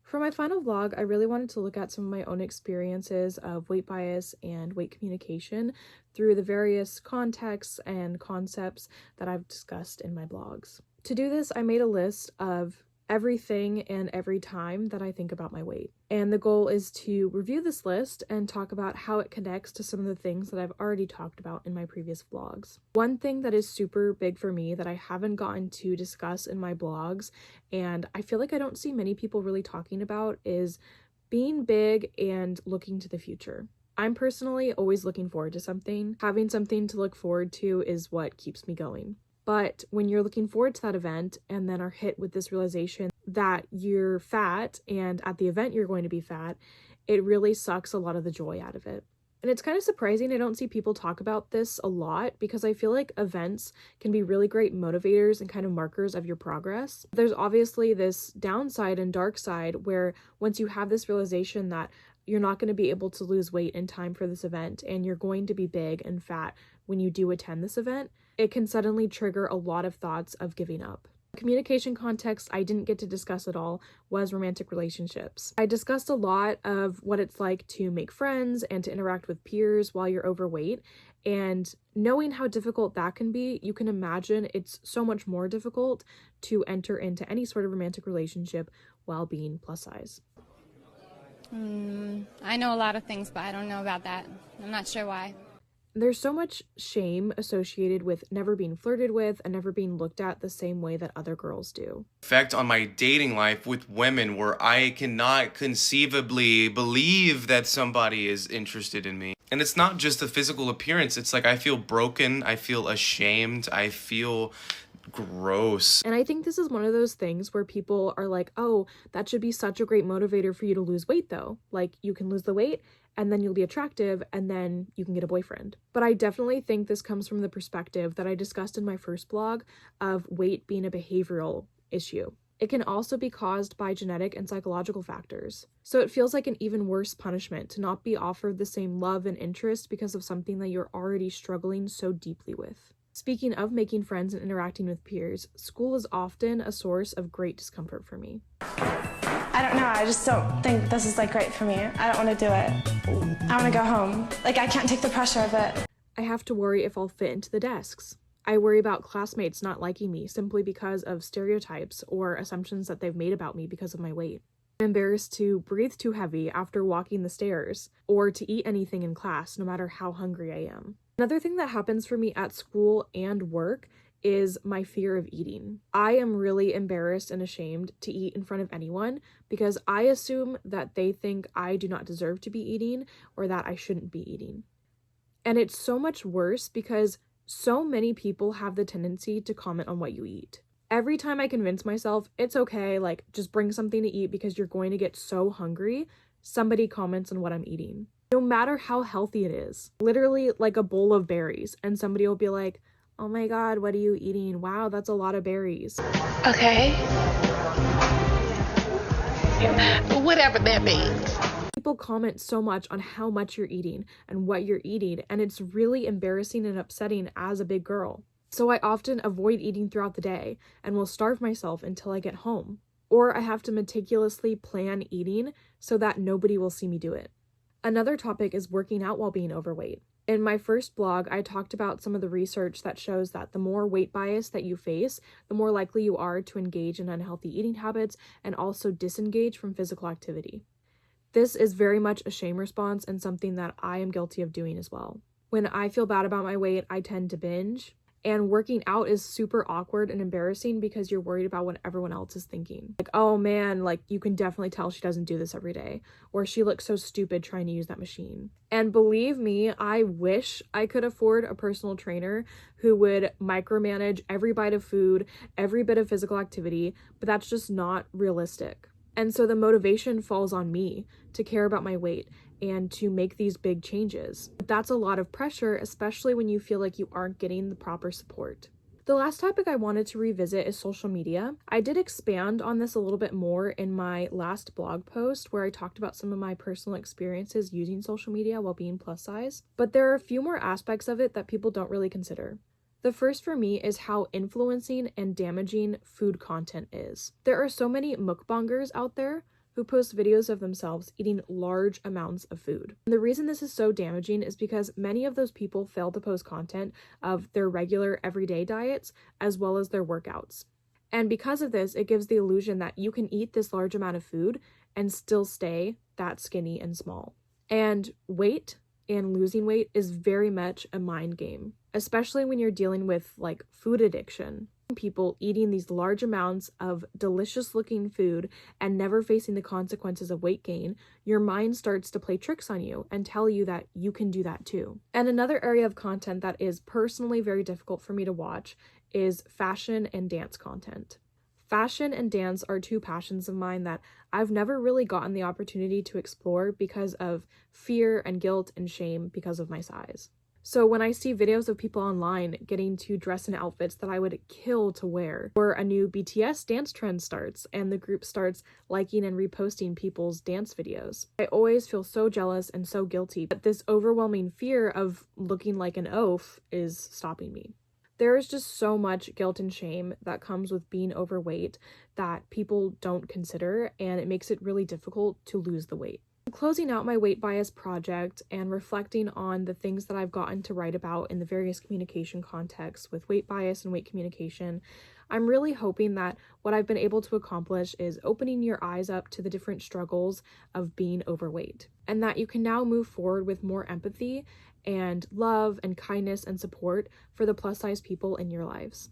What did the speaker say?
For my final vlog, I really wanted to look at some of my own experiences of weight bias and weight communication through the various contexts and concepts that I've discussed in my blogs. To do this, I made a list of everything and every time that I think about my weight. And the goal is to review this list and talk about how it connects to some of the things that I've already talked about in my previous vlogs. One thing that is super big for me that I haven't gotten to discuss in my blogs, and I feel like I don't see many people really talking about, is being big and looking to the future. I'm personally always looking forward to something. Having something to look forward to is what keeps me going. But when you're looking forward to that event and then are hit with this realization that you're fat and at the event you're going to be fat, it really sucks a lot of the joy out of it. And it's kind of surprising I don't see people talk about this a lot because I feel like events can be really great motivators and kind of markers of your progress. There's obviously this downside and dark side where once you have this realization that you're not going to be able to lose weight in time for this event and you're going to be big and fat when you do attend this event, it can suddenly trigger a lot of thoughts of giving up. Communication context I didn't get to discuss at all was romantic relationships. I discussed a lot of what it's like to make friends and to interact with peers while you're overweight, and knowing how difficult that can be, you can imagine it's so much more difficult to enter into any sort of romantic relationship while being plus size. I know a lot of things, but I don't know about that. I'm not sure why. There's so much shame associated with never being flirted with and never being looked at the same way that other girls do. Effect on my dating life with women where I cannot conceivably believe that somebody is interested in me. And it's not just the physical appearance. It's like I feel broken, I feel ashamed, I feel gross. And I think this is one of those things where people are like, oh, that should be such a great motivator for you to lose weight though. Like you can lose the weight and then you'll be attractive and then you can get a boyfriend. But I definitely think this comes from the perspective that I discussed in my first blog of weight being a behavioral issue. It can also be caused by genetic and psychological factors. So it feels like an even worse punishment to not be offered the same love and interest because of something that you're already struggling so deeply with. Speaking of making friends and interacting with peers, school is often a source of great discomfort for me. I don't know, I just don't think this is great for me. I don't want to do it. I want to go home. I can't take the pressure of it. I have to worry if I'll fit into the desks. I worry about classmates not liking me simply because of stereotypes or assumptions that they've made about me because of my weight. I'm embarrassed to breathe too heavy after walking the stairs or to eat anything in class no matter how hungry I am. Another thing that happens for me at school and work is my fear of eating. I am really embarrassed and ashamed to eat in front of anyone because I assume that they think I do not deserve to be eating or that I shouldn't be eating. And it's so much worse because so many people have the tendency to comment on what you eat. Every time I convince myself it's okay, just bring something to eat because you're going to get so hungry, somebody comments on what I'm eating. No matter how healthy it is, literally like a bowl of berries, and somebody will be like, oh my god, what are you eating? Wow, that's a lot of berries. Okay. Whatever that means. People comment so much on how much you're eating and what you're eating, and it's really embarrassing and upsetting as a big girl. So I often avoid eating throughout the day and will starve myself until I get home. Or I have to meticulously plan eating so that nobody will see me do it. Another topic is working out while being overweight. In my first blog, I talked about some of the research that shows that the more weight bias that you face, the more likely you are to engage in unhealthy eating habits and also disengage from physical activity. This is very much a shame response and something that I am guilty of doing as well. When I feel bad about my weight, I tend to binge. And working out is super awkward and embarrassing because you're worried about what everyone else is thinking. Oh man, you can definitely tell she doesn't do this every day. Or she looks so stupid trying to use that machine. And believe me, I wish I could afford a personal trainer who would micromanage every bite of food, every bit of physical activity, but that's just not realistic. And so the motivation falls on me to care about my weight and to make these big changes. But that's a lot of pressure, especially when you feel like you aren't getting the proper support. The last topic I wanted to revisit is social media. I did expand on this a little bit more in my last blog post where I talked about some of my personal experiences using social media while being plus size, but there are a few more aspects of it that people don't really consider. The first for me is how influencing and damaging food content is. There are so many mukbangers out there who post videos of themselves eating large amounts of food. And the reason this is so damaging is because many of those people fail to post content of their regular everyday diets as well as their workouts. And because of this, it gives the illusion that you can eat this large amount of food and still stay that skinny and small. And weight and losing weight is very much a mind game, especially when you're dealing with like food addiction. People eating these large amounts of delicious looking food and never facing the consequences of weight gain, your mind starts to play tricks on you and tell you that you can do that too. And another area of content that is personally very difficult for me to watch is fashion and dance content. Fashion and dance are two passions of mine that I've never really gotten the opportunity to explore because of fear and guilt and shame because of my size. So when I see videos of people online getting to dress in outfits that I would kill to wear, or a new BTS dance trend starts and the group starts liking and reposting people's dance videos, I always feel so jealous and so guilty. But this overwhelming fear of looking like an oaf is stopping me. There is just so much guilt and shame that comes with being overweight that people don't consider, and it makes it really difficult to lose the weight. Closing out my weight bias project and reflecting on the things that I've gotten to write about in the various communication contexts with weight bias and weight communication, I'm really hoping that what I've been able to accomplish is opening your eyes up to the different struggles of being overweight, and that you can now move forward with more empathy and love and kindness and support for the plus size people in your lives.